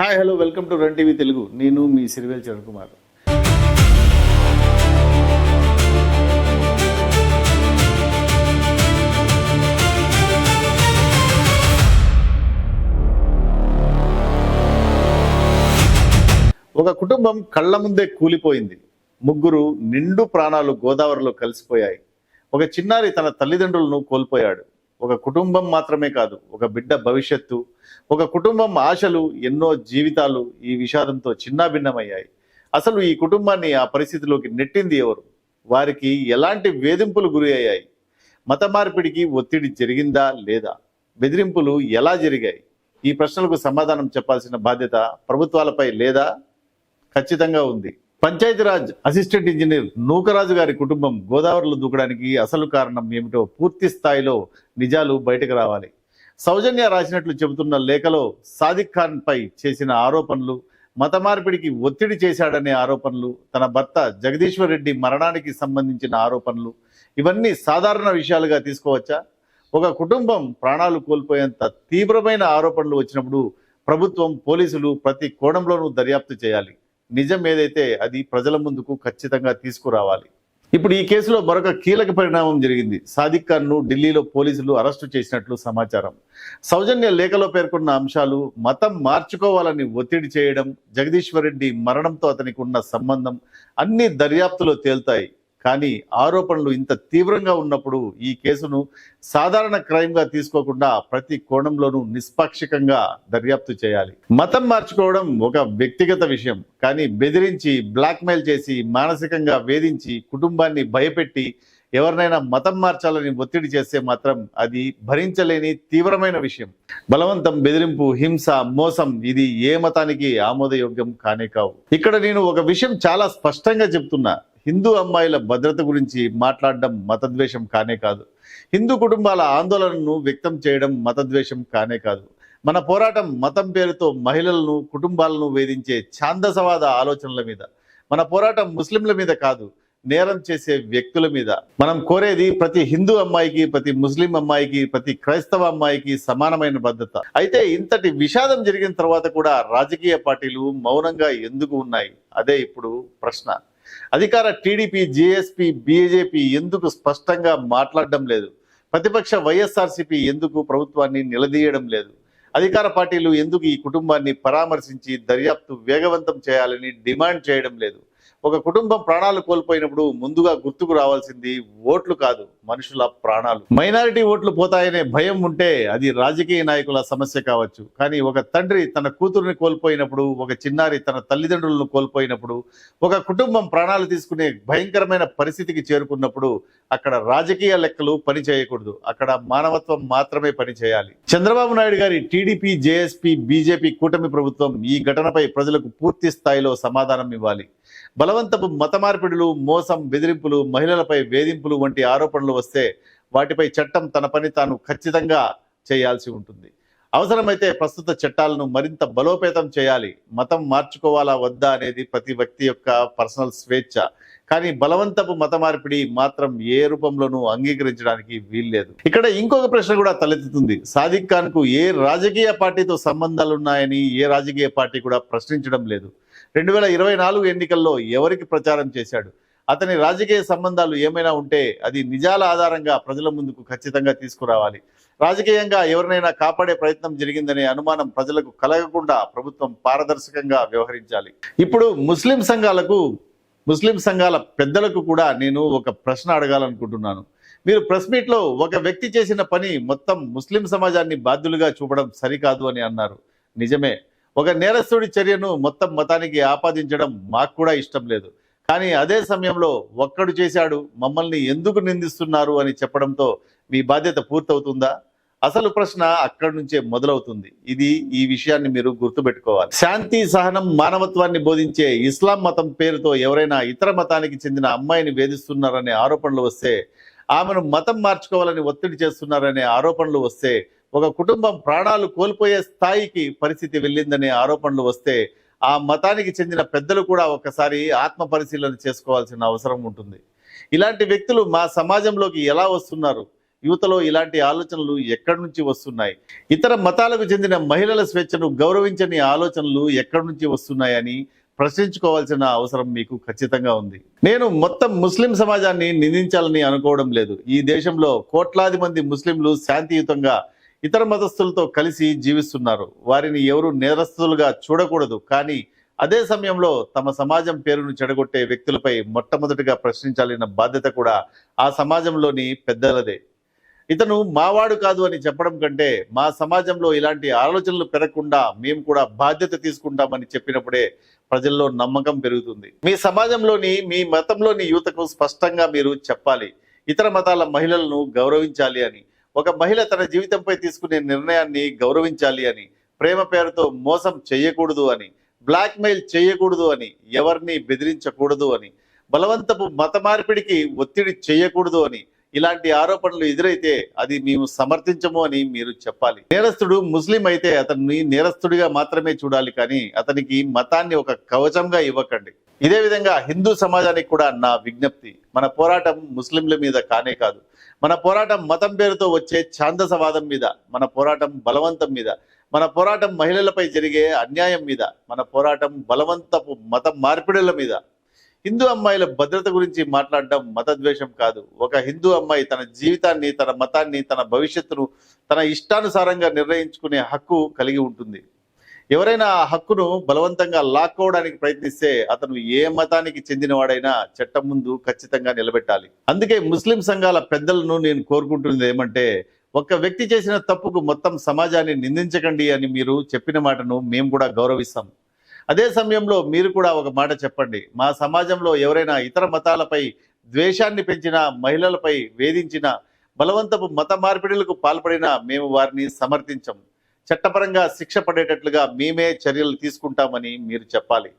Hi hello welcome to run TV Telugu. నేను మీ సిరివేల్ చరణ్ కుమార్. ఒక కుటుంబం కళ్ళ ముందే కూలిపోయింది. ముగ్గురు నిండు ప్రాణాలు గోదావరిలో కలిసిపోయాయి. ఒక చిన్నారి తన తల్లిదండ్రులను కోల్పోయాడు. ఒక కుటుంబం మాత్రమే కాదు, ఒక బిడ్డ భవిష్యత్తు, ఒక కుటుంబం ఆశలు, ఎన్నో జీవితాలు ఈ విషాదంతో చిన్నాభిన్నమయ్యాయి. అసలు ఈ కుటుంబాన్ని ఆ పరిస్థితిలోకి నెట్టింది ఎవరు? వారికి ఎలాంటి వేధింపులు గురి అయ్యాయి? మత మార్పిడికి ఒత్తిడి జరిగిందా లేదా? బెదిరింపులు ఎలా జరిగాయి? ఈ ప్రశ్నలకు సమాధానం చెప్పాల్సిన బాధ్యత ప్రభుత్వాలపై లేదా? ఖచ్చితంగా ఉంది. పంచాయతీరాజ్ అసిస్టెంట్ ఇంజనీర్ నూకరాజు గారి కుటుంబం గోదావరిలో దూకడానికి అసలు కారణం ఏమిటో పూర్తి స్థాయిలో నిజాలు బయటకు రావాలి. సౌజన్య రాసినట్లు చెబుతున్న లేఖలో సాదిక్ ఖాన్ పై చేసిన ఆరోపణలు, మత మార్పిడికి ఒత్తిడి చేశాడనే ఆరోపణలు, తన భర్త జగదీశ్వర్ రెడ్డి మరణానికి సంబంధించిన ఆరోపణలు, ఇవన్నీ సాధారణ విషయాలుగా తీసుకోవచ్చా? ఒక కుటుంబం ప్రాణాలు కోల్పోయేంత తీవ్రమైన ఆరోపణలు వచ్చినప్పుడు ప్రభుత్వం, పోలీసులు ప్రతి కోణంలోనూ దర్యాప్తు చేయాలి. నిజం ఏదైతే అది ప్రజల ముందుకు ఖచ్చితంగా తీసుకురావాలి. ఇప్పుడు ఈ కేసులో మరొక కీలక పరిణామం జరిగింది. సాదిక్ ఖాన్ను ఢిల్లీలో పోలీసులు అరెస్టు చేసినట్లు సమాచారం. సౌజన్య లేఖలో పేర్కొన్న అంశాలు, మతం మార్చుకోవాలని ఒత్తిడి చేయడం, జగదీశ్వర్ రెడ్డి మరణంతో అతనికి ఉన్న సంబంధం అన్ని దర్యాప్తులో తేల్తాయి. కానీ ఆరోపణలు ఇంత తీవ్రంగా ఉన్నప్పుడు ఈ కేసును సాధారణ క్రైమ్ గా తీసుకోకుండా ప్రతి కోణంలోనూ నిష్పాక్షికంగా దర్యాప్తు చేయాలి. మతం మార్చుకోవడం ఒక వ్యక్తిగత విషయం, కానీ బెదిరించి, బ్లాక్మెయిల్ చేసి, మానసికంగా వేధించి, కుటుంబాన్ని భయపెట్టి ఎవరినైనా మతం మార్చాలని ఒత్తిడి చేస్తే మాత్రం అది భరించలేని తీవ్రమైన విషయం. బలవంతం, బెదిరింపు, హింస, మోసం ఇది ఏ మతానికి ఆమోదయోగ్యం కానే కావు. ఇక్కడ నేను ఒక విషయం చాలా స్పష్టంగా చెప్తున్నా. హిందూ అమ్మాయిల భద్రత గురించి మాట్లాడడం మతద్వేషం కానే కాదు. హిందూ కుటుంబాల ఆందోళనను వ్యక్తం చేయడం మతద్వేషం కానే కాదు. మన పోరాటం మతం పేరుతో మహిళలను, కుటుంబాలను వేధించే ఛాందసవాద ఆలోచనల మీద. మన పోరాటం ముస్లింల మీద కాదు, నేరం చేసే వ్యక్తుల మీద. మనం కోరేది ప్రతి హిందూ అమ్మాయికి, ప్రతి ముస్లిం అమ్మాయికి, ప్రతి క్రైస్తవ అమ్మాయికి సమానమైన భద్రత. అయితే ఇంతటి విషాదం జరిగిన తర్వాత కూడా రాజకీయ పార్టీలు మౌనంగా ఎందుకు ఉన్నాయి? అదే ఇప్పుడు ప్రశ్న. అధికార టీడీపీ, జేఎస్పీ, బీజేపీ ఎందుకు స్పష్టంగా మాట్లాడడం లేదు? ప్రతిపక్ష వైఎస్ఆర్సీపీ ఎందుకు ప్రభుత్వాన్ని నిలదీయడం లేదు? అధికార పార్టీలు ఎందుకు ఈ కుటుంబాన్ని పరామర్శించి దర్యాప్తు వేగవంతం చేయాలని డిమాండ్ చేయడం లేదు? ఒక కుటుంబం ప్రాణాలు కోల్పోయినప్పుడు ముందుగా గుర్తుకు రావాల్సింది ఓట్లు కాదు, మనుషుల ప్రాణాలు. మైనారిటీ ఓట్లు పోతాయనే భయం ఉంటే అది రాజకీయ నాయకుల సమస్య కావచ్చు. కానీ ఒక తండ్రి తన కూతురుని కోల్పోయినప్పుడు, ఒక చిన్నారి తన తల్లిదండ్రులను కోల్పోయినప్పుడు, ఒక కుటుంబం ప్రాణాలు తీసుకునే భయంకరమైన పరిస్థితికి చేరుకున్నప్పుడు అక్కడ రాజకీయ లెక్కలు పని చేయకూడదు. అక్కడ మానవత్వం మాత్రమే పని చేయాలి. చంద్రబాబు నాయుడు గారి టీడీపీ, జేఎస్పీ, బీజేపీ కూటమి ప్రభుత్వం ఈ ఘటనపై ప్రజలకు పూర్తి స్థాయిలో సమాధానం ఇవ్వాలి. బలవంతపు మత మార్పిడులు, మోసం, బెదిరింపులు, మహిళలపై వేధింపులు వంటి ఆరోపణలు వస్తే వాటిపై చట్టం తన పని తాను ఖచ్చితంగా చేయాల్సి ఉంటుంది. అవసరమైతే ప్రస్తుత చట్టాలను మరింత బలోపేతం చేయాలి. మతం మార్చుకోవాలా వద్దా అనేది ప్రతి వ్యక్తి యొక్క పర్సనల్ స్వేచ్ఛ. కానీ బలవంతపు మత మార్పిడి మాత్రం ఏ రూపంలోనూ అంగీకరించడానికి వీల్లేదు. ఇక్కడ ఇంకొక ప్రశ్న కూడా తలెత్తుతుంది. సాదిక్ ఖాన్ కు ఏ రాజకీయ పార్టీతో సంబంధాలున్నాయని ఏ రాజకీయ పార్టీ కూడా ప్రశ్నించడం లేదు. 2024 ఎన్నికల్లో ఎవరికి ప్రచారం చేశాడు? అతని రాజకీయ సంబంధాలు ఏమైనా ఉంటే అది నిజాల ఆధారంగా ప్రజల ముందుకు ఖచ్చితంగా తీసుకురావాలి. రాజకీయంగా ఎవరినైనా కాపాడే ప్రయత్నం జరిగిందనే అనుమానం ప్రజలకు కలగకుండా ప్రభుత్వం పారదర్శకంగా వ్యవహరించాలి. ఇప్పుడు ముస్లిం సంఘాల పెద్దలకు కూడా నేను ఒక ప్రశ్న అడగాలనుకుంటున్నాను. మీరు ప్రెస్ మీట్ లో ఒక వ్యక్తి చేసిన పని మొత్తం ముస్లిం సమాజాన్ని బాధ్యులుగా చూపడం సరికాదు అని అన్నారు. నిజమే. ఒక నేరస్తుడి చర్యను మొత్తం మతానికి ఆపాదించడం మాకు కూడా ఇష్టం లేదు. కానీ అదే సమయంలో ఒక్కడు చేశాడు, మమ్మల్ని ఎందుకు నిందిస్తున్నారు అని చెప్పడంతో మీ బాధ్యత పూర్తవుతుందా? అసలు ప్రశ్న అక్కడి నుంచే మొదలవుతుంది. ఈ విషయాన్ని మీరు గుర్తుపెట్టుకోవాలి. శాంతి, సహనం, మానవత్వాన్ని బోధించే ఇస్లాం మతం పేరుతో ఎవరైనా ఇతర మతానికి చెందిన అమ్మాయిని వేధిస్తున్నారనే ఆరోపణలు వస్తే, ఆమెను మతం మార్చుకోవాలని ఒత్తిడి చేస్తున్నారనే ఆరోపణలు వస్తే, ఒక కుటుంబం ప్రాణాలు కోల్పోయే స్థాయికి పరిస్థితి వెళ్ళిందనే ఆరోపణలు వస్తే ఆ మతానికి చెందిన పెద్దలు కూడా ఒకసారి ఆత్మ పరిశీలన చేసుకోవాల్సిన అవసరం ఉంటుంది. ఇలాంటి వ్యక్తులు మా సమాజంలోకి ఎలా వస్తున్నారు? యువతలో ఇలాంటి ఆలోచనలు ఎక్కడి నుంచి వస్తున్నాయి? ఇతర మతాలకు చెందిన మహిళల స్వేచ్ఛను గౌరవించని ఆలోచనలు ఎక్కడి నుంచి వస్తున్నాయని ప్రశ్నించుకోవాల్సిన అవసరం మీకు ఖచ్చితంగా ఉంది. నేను మొత్తం ముస్లిం సమాజాన్ని నిందించాలని అనుకోవడం లేదు. ఈ దేశంలో కోట్లాది మంది ముస్లింలు శాంతియుతంగా ఇతర మతస్థులతో కలిసి జీవిస్తున్నారు. వారిని ఎవరు నేరస్తులుగా చూడకూడదు. కానీ అదే సమయంలో తమ సమాజం పేరును చెడగొట్టే వ్యక్తులపై మొట్టమొదటిగా ప్రశ్నించాల్సిన బాధ్యత కూడా ఆ సమాజంలోని పెద్దలదే. ఇతను మావాడు కాదు అని చెప్పడం కంటే మా సమాజంలో ఇలాంటి ఆలోచనలు పెరగకుండా మేము కూడా బాధ్యత తీసుకుంటామని చెప్పినప్పుడే ప్రజల్లో నమ్మకం పెరుగుతుంది. మీ సమాజంలోని మీ మతంలోని యువతకు స్పష్టంగా మీరు చెప్పాలి, ఇతర మతాల మహిళలను గౌరవించాలి అని. ఒక మహిళ తన జీవితంపై తీసుకునే నిర్ణయాన్ని గౌరవించాలి అని, ప్రేమ పేరుతో మోసం చేయకూడదు అని, బ్లాక్ మెయిల్ చేయకూడదు అని, ఎవరిని బెదిరించకూడదు అని, బలవంతపు మత మార్పిడికి ఒత్తిడి చేయకూడదు అని, ఇలాంటి ఆరోపణలు ఎదురైతే అది మేము సమర్థించము అని మీరు చెప్పాలి. నేరస్తుడు ముస్లిం అయితే అతన్ని నేరస్తుడిగా మాత్రమే చూడాలి, కానీ అతనికి మతాన్ని ఒక కవచంగా ఇవ్వకండి. ఇదే విధంగా హిందూ సమాజానికి కూడా నా విజ్ఞప్తి, మన పోరాటం ముస్లింల మీద కానే కాదు. మన పోరాటం మతం పేరుతో వచ్చే ఛాందసవాదం మీద, మన పోరాటం బలవంతం మీద, మన పోరాటం మహిళలపై జరిగే అన్యాయం మీద, మన పోరాటం బలవంతపు మత మార్పిడుల మీద. హిందూ అమ్మాయిల భద్రత గురించి మాట్లాడడం మతద్వేషం కాదు. ఒక హిందూ అమ్మాయి తన జీవితాన్ని, తన మతాన్ని, తన భవిష్యత్తును తన ఇష్టానుసారంగా నిర్ణయించుకునే హక్కు కలిగి ఉంటుంది. ఎవరైనా ఆ హక్కును బలవంతంగా లాక్కోవడానికి ప్రయత్నిస్తే అతను ఏ మతానికి చెందినవాడైనా చట్టం ముందు ఖచ్చితంగా నిలబెట్టాలి. అందుకే ముస్లిం సంఘాల పెద్దలను నేను కోరుకుంటున్నది ఏమంటే, ఒక్క వ్యక్తి చేసిన తప్పుకు మొత్తం సమాజాన్ని నిందించకండి అని మీరు చెప్పిన మాటను మేము కూడా గౌరవిస్తాం. అదే సమయంలో మీరు కూడా ఒక మాట చెప్పండి, మా సమాజంలో ఎవరైనా ఇతర మతాలపై ద్వేషాన్ని పెంచినా, మహిళలపై వేధించినా, బలవంతపు మత మార్పిడులకు పాల్పడినా మేము వారిని సమర్థించం. చట్టపరంగా శిక్ష పడేటట్లుగా మేమే చర్యలు తీసుకుంటామని మీరు చెప్పాలి.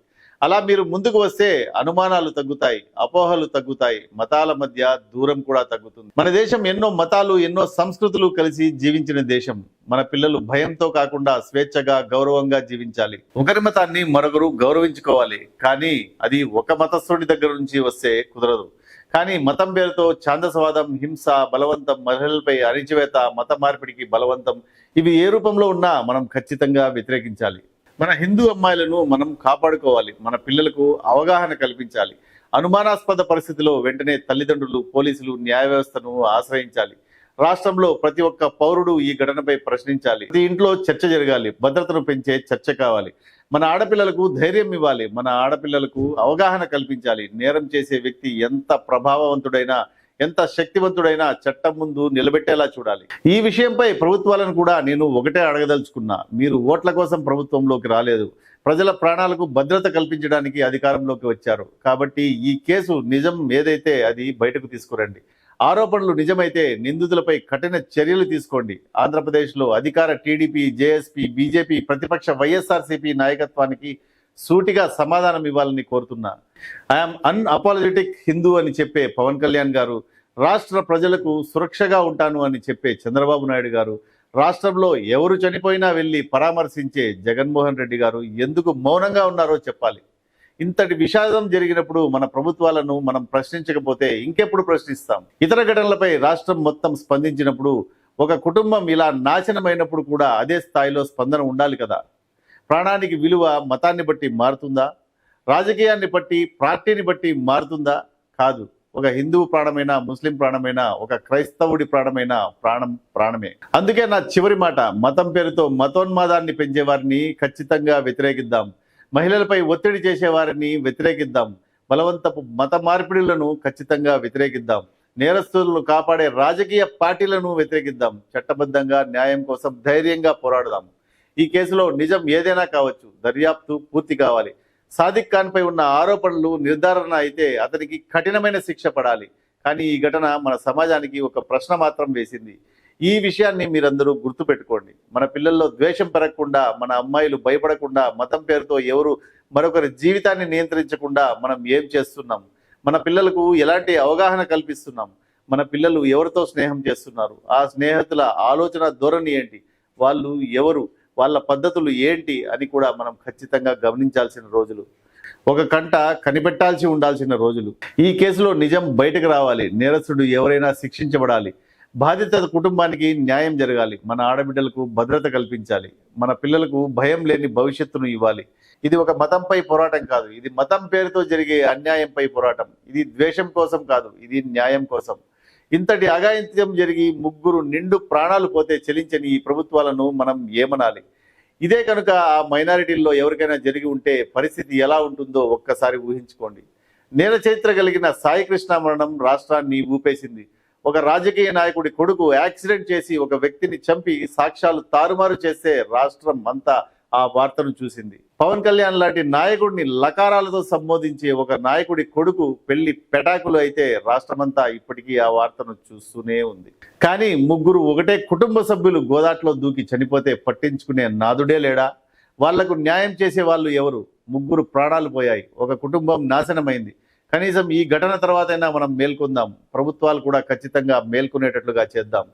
అలా మీరు ముందుకు వస్తే అనుమానాలు తగ్గుతాయి, అపోహలు తగ్గుతాయి, మతాల మధ్య దూరం కూడా తగ్గుతుంది. మన దేశం ఎన్నో మతాలు, ఎన్నో సంస్కృతులు కలిసి జీవించిన దేశం. మన పిల్లలు భయంతో కాకుండా స్వేచ్ఛగా, గౌరవంగా జీవించాలి. ఒకరి మతాన్ని మరొకరు గౌరవించుకోవాలి, కానీ అది ఒక మతస్థుడి దగ్గర నుంచి వస్తే కుదరదు. కానీ మతం పేరుతో ఛాందసవాదం, హింస, బలవంతం, మహిళలపై అణిచివేత, మత మార్పిడికి బలవంతం, ఇవి ఏ రూపంలో ఉన్నా మనం ఖచ్చితంగా వ్యతిరేకించాలి. మన హిందూ అమ్మాయిలను మనం కాపాడుకోవాలి. మన పిల్లలకు అవగాహన కల్పించాలి. అనుమానాస్పద పరిస్థితిలో వెంటనే తల్లిదండ్రులు, పోలీసులు, న్యాయ వ్యవస్థను ఆశ్రయించాలి. రాష్ట్రంలో ప్రతి ఒక్క పౌరుడు ఈ ఘటనపై ప్రశ్నించాలి. ప్రతి ఇంట్లో చర్చ జరగాలి. భద్రతను పెంచే చర్చ కావాలి. మన ఆడపిల్లలకు ధైర్యం ఇవ్వాలి. మన ఆడపిల్లలకు అవగాహన కల్పించాలి. నేరం చేసే వ్యక్తి ఎంత ప్రభావవంతుడైనా, ఎంత శక్తివంతుడైనా చట్టం ముందు నిలబెట్టేలా చూడాలి. ఈ విషయంపై ప్రభుత్వాలను కూడా నేను ఒకటే అడగదలుచుకున్నా, మీరు ఓట్ల కోసం ప్రభుత్వంలోకి రాలేదు, ప్రజల ప్రాణాలకు భద్రత కల్పించడానికి అధికారంలోకి వచ్చారు. కాబట్టి ఈ కేసు నిజం ఏదైతే అది బయటకు తీసుకురండి. ఆరోపణలు నిజమైతే నిందితులపై కఠిన చర్యలు తీసుకోండి. ఆంధ్రప్రదేశ్లో అధికార టీడీపీ, జేఎస్పీ, బీజేపీ, ప్రతిపక్ష వైఎస్ఆర్సీపీ నాయకత్వానికి సూటిగా సమాధానం ఇవ్వాలని కోరుతున్నా. ఐఎమ్ అన్అపాలజెటిక్ హిందూ అని చెప్పే పవన్ కళ్యాణ్ గారు, రాష్ట్ర ప్రజలకు సురక్షగా ఉంటాను అని చెప్పే చంద్రబాబు నాయుడు గారు, రాష్ట్రంలో ఎవరు చనిపోయినా వెళ్ళి పరామర్శించే జగన్మోహన్ రెడ్డి గారు ఎందుకు మౌనంగా ఉన్నారో చెప్పాలి. ఇంతటి విషాదం జరిగినప్పుడు మన ప్రభుత్వాలను మనం ప్రశ్నించకపోతే ఇంకెప్పుడు ప్రశ్నిస్తాం? ఇతర ఘటనలపై రాష్ట్రం మొత్తం స్పందించినప్పుడు, ఒక కుటుంబం ఇలా నాశనమైనప్పుడు కూడా అదే స్థాయిలో స్పందన ఉండాలి కదా. ప్రాణానికి విలువ మతాన్ని బట్టి మారుతుందా? రాజకీయాన్ని బట్టి, పార్టీని బట్టి మారుతుందా? కాదు. ఒక హిందువు ప్రాణమైనా, ముస్లిం ప్రాణమైనా, ఒక క్రైస్తవుడి ప్రాణమైనా ప్రాణం ప్రాణమే. అందుకే నా చివరి మాట, మతం పేరుతో మతోన్మాదాన్ని పెంచే వారిని ఖచ్చితంగా వ్యతిరేకిద్దాం. మహిళలపై ఒత్తిడి చేసేవారిని వ్యతిరేకిద్దాం. బలవంతపు మత మార్పిడులను ఖచ్చితంగా వ్యతిరేకిద్దాం. నేరస్తులను కాపాడే రాజకీయ పార్టీలను వ్యతిరేకిద్దాం. చట్టబద్ధంగా న్యాయం కోసం ధైర్యంగా పోరాడదాం. ఈ కేసులో నిజం ఏదైనా కావచ్చు, దర్యాప్తు పూర్తి కావాలి. సాదిక్ ఖాన్ పై ఉన్న ఆరోపణలు నిర్ధారణ అయితే అతనికి కఠినమైన శిక్ష పడాలి. కానీ ఈ ఘటన మన సమాజానికి ఒక ప్రశ్న మాత్రం వేసింది. ఈ విషయాన్ని మీరందరూ గుర్తుపెట్టుకోండి. మన పిల్లల్లో ద్వేషం పెరగకుండా, మన అమ్మాయిలు భయపడకుండా, మతం పేరుతో ఎవరు మరొకరి జీవితాన్ని నియంత్రించకుండా మనం ఏం చేస్తున్నాం? మన పిల్లలకు ఎలాంటి అవగాహన కల్పిస్తున్నాం? మన పిల్లలు ఎవరితో స్నేహం చేస్తున్నారు? ఆ స్నేహితుల ఆలోచన ధోరణి ఏంటి? వాళ్ళు ఎవరు? వాళ్ళ పద్ధతులు ఏంటి అని కూడా మనం ఖచ్చితంగా గమనించాల్సిన రోజులు, ఒక కంట కనిపెట్టాల్సి ఉండాల్సిన రోజులు. ఈ కేసులో నిజం బయటకు రావాలి. నేరస్తుడు ఎవరైనా శిక్షించబడాలి. బాధిత కుటుంబానికి న్యాయం జరగాలి. మన ఆడబిడ్డలకు భద్రత కల్పించాలి. మన పిల్లలకు భయం లేని భవిష్యత్తును ఇవ్వాలి. ఇది ఒక మతంపై పోరాటం కాదు. ఇది మతం పేరుతో జరిగే అన్యాయంపై పోరాటం. ఇది ద్వేషం కోసం కాదు, ఇది న్యాయం కోసం. ఇంతటి అఘాయిత్యం జరిగి ముగ్గురు నిండు ప్రాణాలు పోతే చెలించని ఈ ప్రభుత్వాలను మనం ఏమనాలి? ఇదే కనుక ఆ మైనారిటీల్లో ఎవరికైనా జరిగి ఉంటే పరిస్థితి ఎలా ఉంటుందో ఒక్కసారి ఊహించుకోండి. నేల చరిత్ర కలిగిన సాయి కృష్ణ మరణం రాష్ట్రాన్ని ఊపేసింది. ఒక రాజకీయ నాయకుడి కొడుకు యాక్సిడెంట్ చేసి ఒక వ్యక్తిని చంపి సాక్ష్యాలు తారుమారు చేస్తే రాష్ట్రం అంతా ఆ వార్తను చూసింది. పవన్ కళ్యాణ్ లాంటి నాయకుడిని లకారాలతో సంబోధించే ఒక నాయకుడి కొడుకు పెళ్లి పెటాకులు అయితే రాష్ట్రమంతా ఇప్పటికీ ఆ వార్తను చూస్తూనే ఉంది. కానీ ముగ్గురు ఒకటే కుటుంబ సభ్యులు గోదాట్లో దూకి చనిపోతే పట్టించుకునే నాదుడే లేడా? వాళ్లకు న్యాయం చేసే వాళ్ళు ఎవరు? ముగ్గురు ప్రాణాలు పోయాయి, ఒక కుటుంబం నాశనమైంది. కనీసం ఈ ఘటన తర్వాతైనా మనం మేల్కొందాం. ప్రభుత్వాలు కూడా ఖచ్చితంగా మేల్కొనేటట్లుగా చేద్దాం.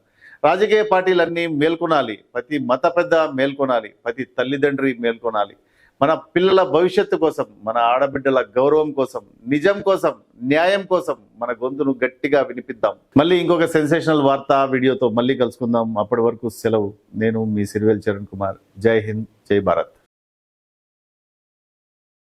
రాజకీయ పార్టీలన్నీ మేల్కొనాలి. ప్రతి మత పెద్ద మేల్కొనాలి. ప్రతి తల్లిదండ్రి మేల్కొనాలి. మన పిల్లల భవిష్యత్తు కోసం, మన ఆడబిడ్డల గౌరవం కోసం, నిజం కోసం, న్యాయం కోసం మన గొంతును గట్టిగా వినిపిద్దాం. మళ్ళీ ఇంకొక సెన్సేషనల్ వార్త వీడియోతో మళ్ళీ కలుసుకుందాం. అప్పటి వరకు సెలవు. నేను మీ సిరివేల్ చరణ్ కుమార్. జై హింద్, జై భారత్.